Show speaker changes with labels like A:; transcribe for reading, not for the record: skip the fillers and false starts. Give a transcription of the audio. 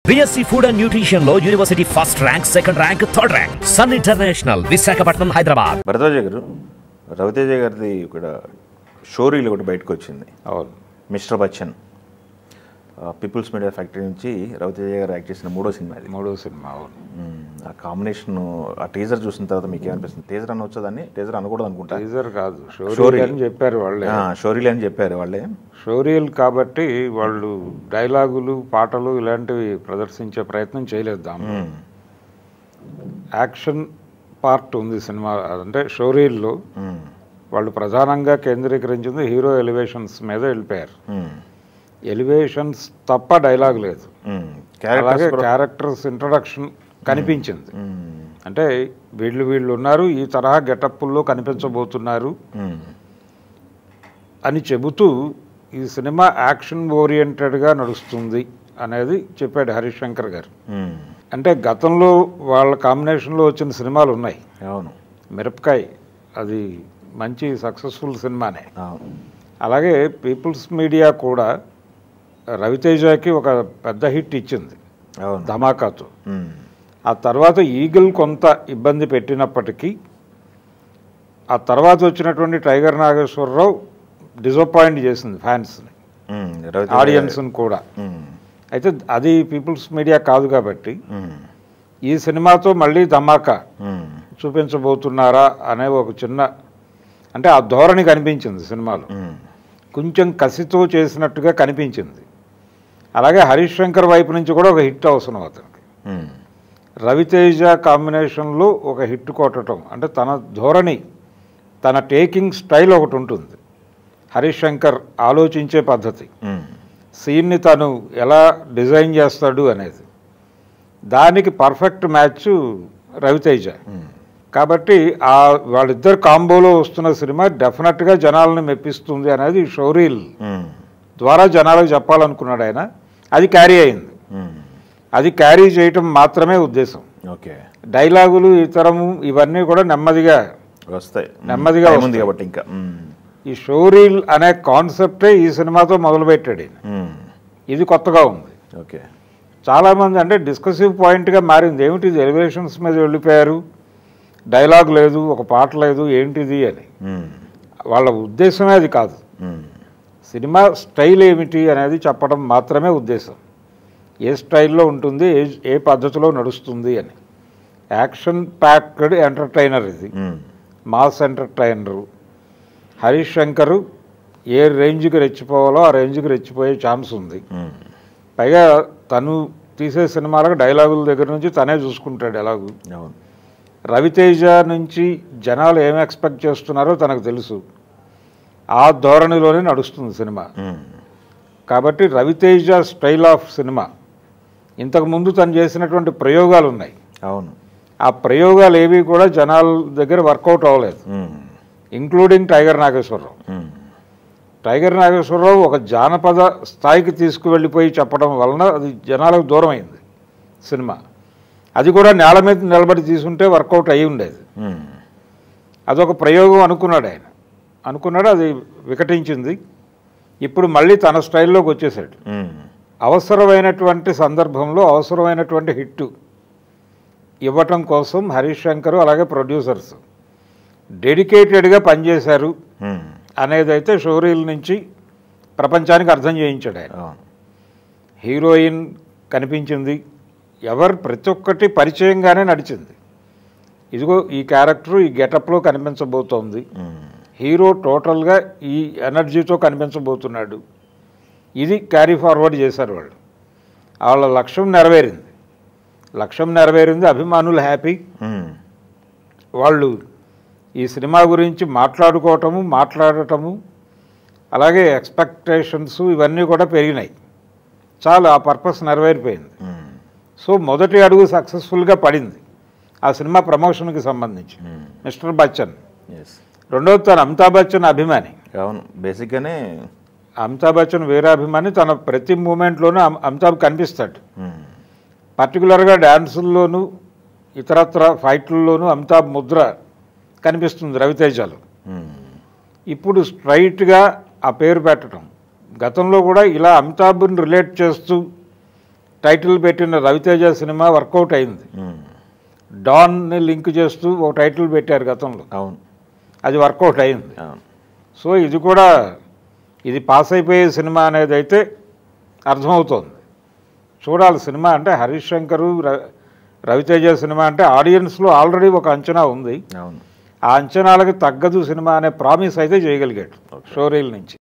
A: BSc Food and Nutrition లో university first rank, second rank, third rank. Sun International, Visakhapatnam, Hyderabad.
B: Bharadwaj garu, Raviteja గారిది ఇక్కడ షోరీలు ఒకటి బయటకు వచ్చింది.
C: అవును,
B: mister Bachchan people's media factory నుంచి రవితేజ గారు యాక్ట్ చేసిన మూడో సినిమా. అవును, ఆ కాంబినేషన్, ఆ టీజర్ చూసిన తర్వాత మీకు ఏమనిపిస్తుంది? టీజర్ అని వచ్చేదాన్ని, టీజర్ అనకూడదు అనుకుంటా.
C: టీజర్ కాదు, షోరీల్ అని చెప్పారు వాళ్ళే.
B: షోరీల్ అని చెప్పారు వాళ్ళే.
C: షోరీల్ కాబట్టి వాళ్ళు డైలాగులు, పాటలు ఇలాంటివి ప్రదర్శించే ప్రయత్నం చేయలేదు. దాంట్లో యాక్షన్ పార్ట్ ఉంది సినిమా. అంటే షోరీల్లో వాళ్ళు ప్రధానంగా కేంద్రీకరించింది హీరో ఎలివేషన్స్ మీద వెళ్ళిపోయారు. ఎలివేషన్స్ తప్ప డైలాగ్ లేదు. అలాగే క్యారెక్టర్స్ ఇంట్రడక్షన్ కనిపించింది. అంటే వీళ్ళు ఉన్నారు, ఈ తరహా గెటప్పుల్లో కనిపించబోతున్నారు అని చెబుతూ ఈ సినిమా యాక్షన్ ఓరియంటెడ్గా నడుస్తుంది అనేది చెప్పాడు హరీష్ శంకర్ గారు. అంటే గతంలో వాళ్ళ కాంబినేషన్లో వచ్చిన సినిమాలు ఉన్నాయి.
B: అవును,
C: మిరపకాయ అది మంచి సక్సెస్ఫుల్ సినిమానే. అలాగే పీపుల్స్ మీడియా కూడా రవితేజకి ఒక పెద్ద హిట్ ఇచ్చింది ధమాకాతో. ఆ తర్వాత ఈగిల్ కొంత ఇబ్బంది పెట్టినప్పటికీ ఆ తర్వాత వచ్చినటువంటి టైగర్ నాగేశ్వరరావు డిసప్పాయింట్ చేసింది ఫ్యాన్స్ని, ఆడియన్స్ని కూడా. అయితే అది పీపుల్స్ మీడియా కాదు కాబట్టి ఈ సినిమాతో మళ్ళీ ధమాకా చూపించబోతున్నారా అనే ఒక చిన్న, అంటే ఆ ధోరణి కనిపించింది సినిమాలో. కొంచెం కసితో చేసినట్టుగా కనిపించింది. అలాగే హరీష్ శంకర్ వైపు నుంచి కూడా ఒక హిట్ అవసరం అతనికి. రవితేజ కాంబినేషన్లో ఒక హిట్ కొట్టడం అంటే తన ధోరణి, తన టేకింగ్ స్టైల్ ఒకటి ఉంటుంది. హరీష్ శంకర్ ఆలోచించే పద్ధతి, సీన్ని తను ఎలా డిజైన్ చేస్తాడు అనేది, దానికి పర్ఫెక్ట్ మ్యాచ్ రవితేజ. కాబట్టి వాళ్ళిద్దరు కాంబోలో వస్తున్న సినిమా డెఫినెట్గా జనాలను మెప్పిస్తుంది అనేది షోరీల్ ద్వారా జనాలకు చెప్పాలనుకున్నాడు ఆయన. అది క్యారీ అయింది. అది క్యారీ చేయటం మాత్రమే ఉద్దేశం.
B: ఓకే,
C: డైలాగులు ఇతరము ఇవన్నీ కూడా నెమ్మదిగా వస్తాయి
B: కాబట్టి ఇంకా
C: ఈ షోరీల్ అనే కాన్సెప్టే ఈ సినిమాతో మొదలుపెట్టాడు ఈయన. ఇది కొత్తగా ఉంది.
B: ఓకే,
C: చాలామంది అంటే డిస్కసివ్ పాయింట్గా మారింది. ఏమిటి ఇది, ఎలివేషన్స్ మీద వెళ్ళిపోయారు, డైలాగ్ లేదు, ఒక పాట లేదు, ఏంటిది అని. వాళ్ళ ఉద్దేశమే అది కాదు. సినిమా స్టైల్ ఏమిటి అనేది చెప్పడం మాత్రమే ఉద్దేశం. ఏ స్టైల్లో ఉంటుంది, ఏ పద్ధతిలో నడుస్తుంది అని. యాక్షన్ ప్యాక్డ్ ఎంటర్టైనర్ ఇది, మాస్ ఎంటర్టైనరు. హరీష్ శంకర్ ఏ రేంజ్కి రెచ్చిపోవాలో ఆ రేంజ్కి రెచ్చిపోయే ఛాన్స్ ఉంది. పైగా తను తీసే సినిమాలకు డైలాగుల దగ్గర నుంచి తనే చూసుకుంటాడు ఎలాగూ. రవితేజ నుంచి జనాలు ఏం ఎక్స్పెక్ట్ చేస్తున్నారో తనకు తెలుసు. ఆ ధోరణిలోనే నడుస్తుంది సినిమా. కాబట్టి రవితేజ స్టైల్ ఆఫ్ సినిమా. ఇంతకుముందు తను చేసినటువంటి ప్రయోగాలు ఉన్నాయి.
B: అవును,
C: ఆ ప్రయోగాలు ఏవి కూడా జనాల దగ్గర వర్కౌట్ అవ్వలేదు, including tiger Nageswara Rao. Tiger Nageswara Rao ఒక జానపద స్థాయికి తీసుకువెళ్ళిపోయి చెప్పడం వలన అది జనాలకు దూరం అయింది సినిమా. అది కూడా నేల మీద నిలబడి తీసుంటే వర్కౌట్ అయ్యి ఉండేది. అదొక ప్రయోగం అనుకున్నాడు ఆయన. అది వికటించింది. ఇప్పుడు మళ్ళీ తన స్టైల్లోకి వచ్చేసాడు. అవసరమైనటువంటి సందర్భంలో అవసరమైనటువంటి హిట్ ఇవ్వటం కోసం హరీష్ శంకర్ అలాగే ప్రొడ్యూసర్స్ డెడికేటెడ్గా పనిచేశారు అనేదైతే షోరీల్ నుంచి ప్రపంచానికి అర్థం చేయించాడు ఆయన. హీరోయిన్ కనిపించింది, ప్రతి ఒక్కటి పరిచయంగానే నడిచింది. ఇదిగో ఈ క్యారెక్టర్ ఈ గెటప్లో కనిపించబోతోంది, హీరో టోటల్గా ఈ ఎనర్జీతో కనిపించబోతున్నాడు. ఇది క్యారీ ఫార్వర్డ్ చేశారు వాళ్ళు. వాళ్ళ లక్ష్యం నెరవేరింది. అభిమానులు హ్యాపీ. వాళ్ళు ఈ సినిమా గురించి మాట్లాడటము అలాగే ఎక్స్పెక్టేషన్స్ ఇవన్నీ కూడా పెరిగినాయి. చాలు, ఆ పర్పస్ నెరవేరిపోయింది. సో మొదటి అడుగు సక్సెస్ఫుల్గా పడింది ఆ సినిమా ప్రమోషన్కి సంబంధించి. మిస్టర్ బచ్చన్. రెండవది తను అమితాబ్ బచ్చన్ అభిమాని.
B: అవును, బేసిక్గానే
C: అమితాబ్ బచ్చన్ వీరాభిమాని. తన ప్రతి మూమెంట్లోనూ అమితాబ్ కనిపిస్తాడు. పర్టికులర్గా డ్యాన్సుల్లోనూ ఇతరత్ర ఫైట్లలోనూ అమితాబ్ ముద్ర కనిపిస్తుంది రవితేజలో. ఇప్పుడు స్ట్రైట్గా ఆ పేరు పెట్టడం. గతంలో కూడా ఇలా అమితాబ్ని రిలేట్ చేస్తూ టైటిల్ పెట్టిన రవితేజ సినిమా వర్కౌట్ అయింది. డాన్ని లింక్ చేస్తూ ఒక టైటిల్ పెట్టారు గతంలో,
B: అవును,
C: అది వర్కౌట్ అయింది. సో ఇది కూడా ఇది పాస్ అయిపోయే సినిమా అనేది అయితే అర్థమవుతోంది. చూడాలి సినిమా. అంటే హరీష్ శంకరు రవితేజ సినిమా అంటే ఆడియన్స్లో ఆల్రెడీ ఒక అంచనా ఉంది.
B: అవును,
C: ఆ అంచనాలకు తగ్గదు సినిమా అనే ప్రామిస్ అయితే చేయగలిగాడు షోరీల్ నుంచి.